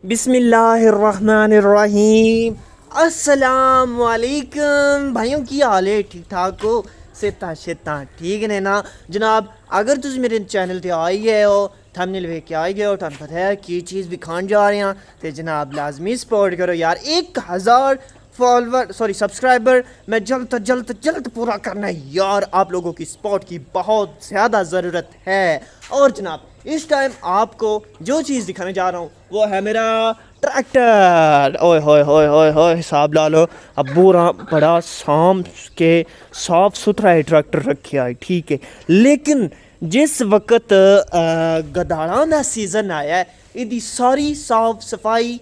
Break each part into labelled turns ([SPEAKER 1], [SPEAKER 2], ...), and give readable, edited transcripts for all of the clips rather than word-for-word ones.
[SPEAKER 1] बिस्मिल्लाहिर्रहमानिर्रहीम। अस्सलाम वालेकुम भाइयों, की हाल है? ठीक ठाक हो? सेहतां शेतां ठीक ने ना जनाब? अगर तुम मेरे चैनल पर आई गए हो, थंबनेल वेख के आई गए हो, तुम पता है की चीज़ दिखाने जा रहे हैं, तो जनाब लाजमी सपोर्ट करो यार। 1000 फॉलोवर सॉरी सब्सक्राइबर मैं जल्द पूरा करना है यार। आप लोगों की सपोर्ट की बहुत ज़्यादा ज़रूरत है। और जनाब इस टाइम आपको जो चीज़ दिखाने जा रहा हूँ वो है मेरा ट्रैक्टर। ओए होए होए होए होए, हिसाब ला लो। अब पूरा बड़ा शाम के साफ सुथरा है ट्रैक्टर रखा है, ठीक है। लेकिन जिस वक्त गदाड़ां दा सीज़न आया है, इदी सारी साफ सफाई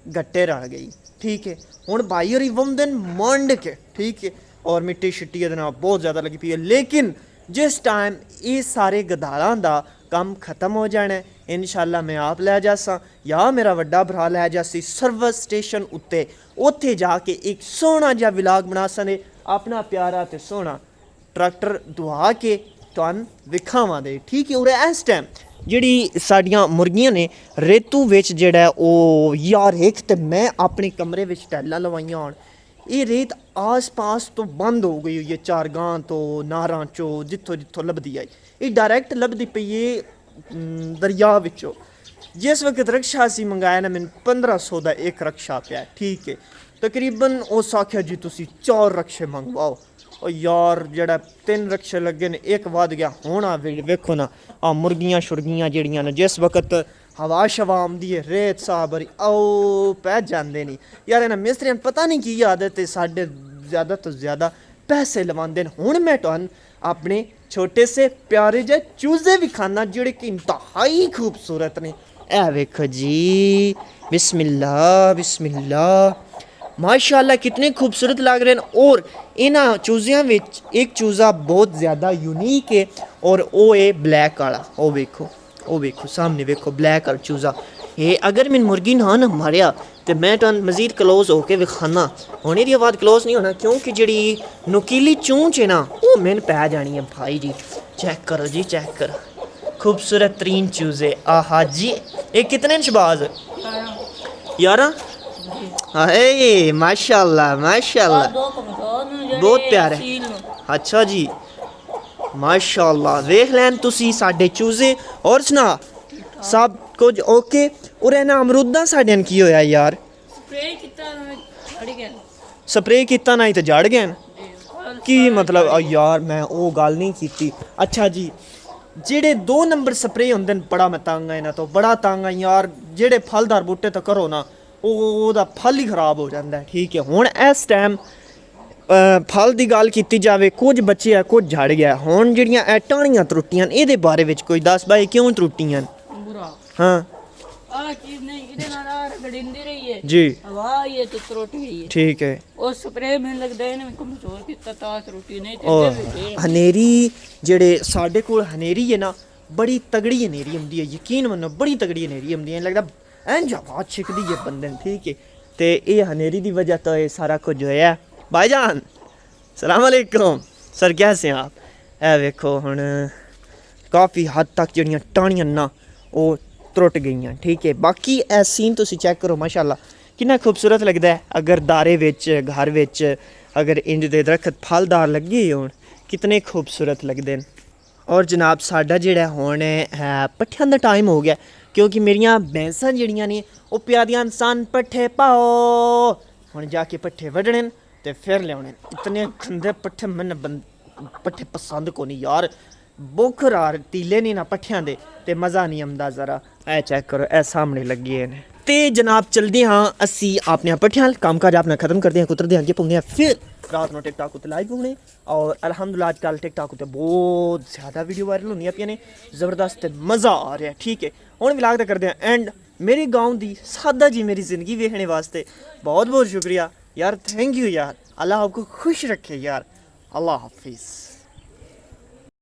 [SPEAKER 1] गट्टे रह गई, ठीक है। हुण भाई होरी वमदन मंड के, ठीक है, और मिट्टी शिट्टी ਇਹਦੇ ਨਾਲ बहुत ज़्यादा लगी पई है। लेकिन जिस टाइम ये सारे गदारां दा काम खत्म हो जाना है, इंशाल्लाह मैं आप लै जासा या मेरा वड्डा भरा लै जासी सर्विस स्टेशन उत्ते, उत्थे जाके एक सोहना जिहा विलाग बना सने अपना प्यारा ते सोहना ट्रैक्टर दुआ के तुहानूं विखावांगे, ठीक है। और इस टाइम ਜਿਹੜੀ ਸਾਡੀਆਂ ਮੁਰਗੀਆਂ ਨੇ ਰੇਤੂ ਵਿੱਚ ਜਿਹੜਾ ਉਹ ਯਾਰ ਇੱਕ ਤੇ ਮੈਂ ਆਪਣੇ ਕਮਰੇ ਵਿੱਚ ਟੈਲਾਂ ਲਵਾਈਆਂ ਹੋਣ, ਇਹ ਰੇਤ ਆਸ-ਪਾਸ ਤੋਂ ਬੰਦ ਹੋ ਗਈ ਹੋਈ ਹੈ, ਚਾਰਗਾਂ ਤੋਂ ਨਾਰਾਂ ਚੋਂ ਜਿੱਥੋਂ ਲੱਭਦੀ ਆਈ, ਇਹ ਡਾਇਰੈਕਟ ਲੱਭਦੀ ਪਈ ਹੈ ਦਰਿਆ ਵਿੱਚੋਂ। ਜਿਸ ਵਕਤ ਰਕਸ਼ਾ ਅਸੀਂ ਮੰਗਾਇਆ ਨਾ, ਮੈਨੂੰ 1500 ਦਾ ਇੱਕ ਰਕਸ਼ਾ ਪਿਆ, ਠੀਕ ਹੈ। ਤਕਰੀਬਨ ਉਸ ਆਖਿਆ ਜੀ ਤੁਸੀਂ 4 ਰਕਸ਼ੇ ਮੰਗਵਾਓ। ਉਹ ਯਾਰ ਜਿਹੜਾ 3 ਰਕਸ਼ੇ ਲੱਗੇ ਨੇ, ਇੱਕ ਵੱਧ ਗਿਆ। ਹੁਣ ਆ ਵੇਖੋ ਨਾ ਆ ਮੁਰਗੀਆਂ ਸ਼ੁਰਗੀਆਂ ਜਿਹੜੀਆਂ ਨੇ, ਜਿਸ ਵਕਤ ਹਵਾ ਸ਼ਵਾ ਆਉਂਦੀ ਹੈ ਰੇਤ ਸਾਬਰੀ ਉਹ ਪੈ ਜਾਂਦੇ ਨਹੀਂ ਯਾਰ। ਇਹਨਾਂ ਮਿਸਤਰੀਆਂ ਨੂੰ ਪਤਾ ਨਹੀਂ ਕੀ ਆਦਤ ਹੈ, ਸਾਡੇ ਜ਼ਿਆਦਾ ਤੋਂ ਜ਼ਿਆਦਾ ਪੈਸੇ ਲਵਾਉਂਦੇ ਨੇ। ਹੁਣ ਮੈਂ ਤੁਹਾਨੂੰ ਆਪਣੇ ਛੋਟੇ ਸੇ ਪਿਆਰੇ ਜਿਹੇ ਚੂਜ਼ੇ ਵੀ ਖਾਨਾ ਜਿਹੜੇ ਕਿ ਇੰਤਹਾਈ ਖੂਬਸੂਰਤ ਨੇ। ਇਹ ਵੇਖੋ ਜੀ, बिस्मिल्लाह बिस्मिल्लाह, माशाल्लाह कितने खूबसूरत लग रहे हैं। और इन्हां चूज़ियां विच एक चूज़ा बहुत ज़्यादा यूनीक है और वो है ब्लैक वाला। वो वेखो सामने वेखो ब्लैक वाला चूज़ा। ये अगर मैंने मुर्गी ना मारिया तो मैं तुहानूं मज़ीद क्लोज होके विखाना। हुण इहदी आवाज़ क्लोज नहीं होना क्योंकि जिहड़ी नुकीली चूंच है ना वो मैंने पै जानी है भाई जी। चेक करो जी, चेक करो, खूबसूरत तरीन चूज़े। आहा जी, ये कितने शबाज? 11। हाय माशाल्लाह माशाल्लाह, बहुत प्यारे। अच्छा जी माशाल्लाह, वेख लैन तुसी साडे चूज़े। और सुना सब कुछ ओके? और इन्हां अमरूदां साडियां की होया यार? स्प्रे कीता ना तो जड़ गए की मतलब यार? मैं वो गल नहीं की। अच्छा जी, ਜਿਹੜੇ 2 नंबर स्प्रे होंदे ने बड़ा मैं तंग आ इन्हां तो, बड़ा तंग आ यार। ਜਿਹੜੇ फलदार बूटे तो करो ना ਉਹਦਾ फल ही खराब हो जाता है, ठीक है। हुण इस टाइम फल की गल की जाए, कुछ बचे है कुछ झड़ गया। हुण ਜਿਹੜੀਆਂ ਇਹ ਟਾਹਣੀਆਂ ਤਰੁੱਟੀਆਂ ਇਹਦੇ ਬਾਰੇ ਵਿੱਚ ਕੋਈ ਦੱਸ ਬਾਈ, ਕਿਉਂ ਤਰੁੱਟੀਆਂ? हाँ जी ठीक है। और हनेरी जेड़े साडे कोल हनेरी है ना, बड़ी तगड़ी हनेरी आउंदी है, यकीन मन्नो बड़ी तगड़ी हनेरी आउंदी है, लगदा इंज हवा छिकदी है बंदे ने, ठीक है। ते ये हनेरी दी वजह तो ये सारा कुछ होया। भाईजान सलाम अलैकुम सर, कैसे हैं आप? ए वेखो हुण काफ़ी हद तक जड़ियाँ टाहणियां ना वो त्रुट गई, ठीक है। बाकी ए सीन तुसी चेक करो माशाल्लाह कितना खूबसूरत लगता है। अगर दारे विच घर विच अगर इंज दे दरखत फलदार लगे होण कितने खूबसूरत लगते हैं। और जनाब साडा जिहड़ा हुण है पट्ठियां दा टाइम हो गया, क्योंकि मेरियां भैंसां जिहड़ियां ने वो प्यादियां सन पट्ठे पाओ। हुण जाके पट्ठे वड्ढने ते फिर लियाने। इतने खंदे पट्ठे मैनूं पट्ठे पसंद को नहीं यार, भुख रार तीले नहीं ना पट्ठियां दे ते मज़ा नहीं आंदा ज़रा। ए चेक करो, ए सामने लगे ने। ते जनाब चलते हाँ असी अपने पट्ठियां काम काज अपना खत्म करते हैं, कुतरते अगे पौंदे हैं, फिर रात को टिकटॉक उत्ते लाइव होने। और अलहमदुलिल्लाह अजकल टिकटॉक उत्ते बहुत ज़्यादा वीडियो वायरल होंदियां पियां ने, ज़बरदस्त मज़ा आ रहा है, ठीक है। हुण व्लॉग दा करते हैं एंड। मेरे गाँव की सादा जी मेरी ज़िंदगी वेखने वास्ते बहुत बहुत शुक्रिया यार, थैंक यू यार। अल्लाह आपको खुश रखे यार, अल्लाह हाफिज़।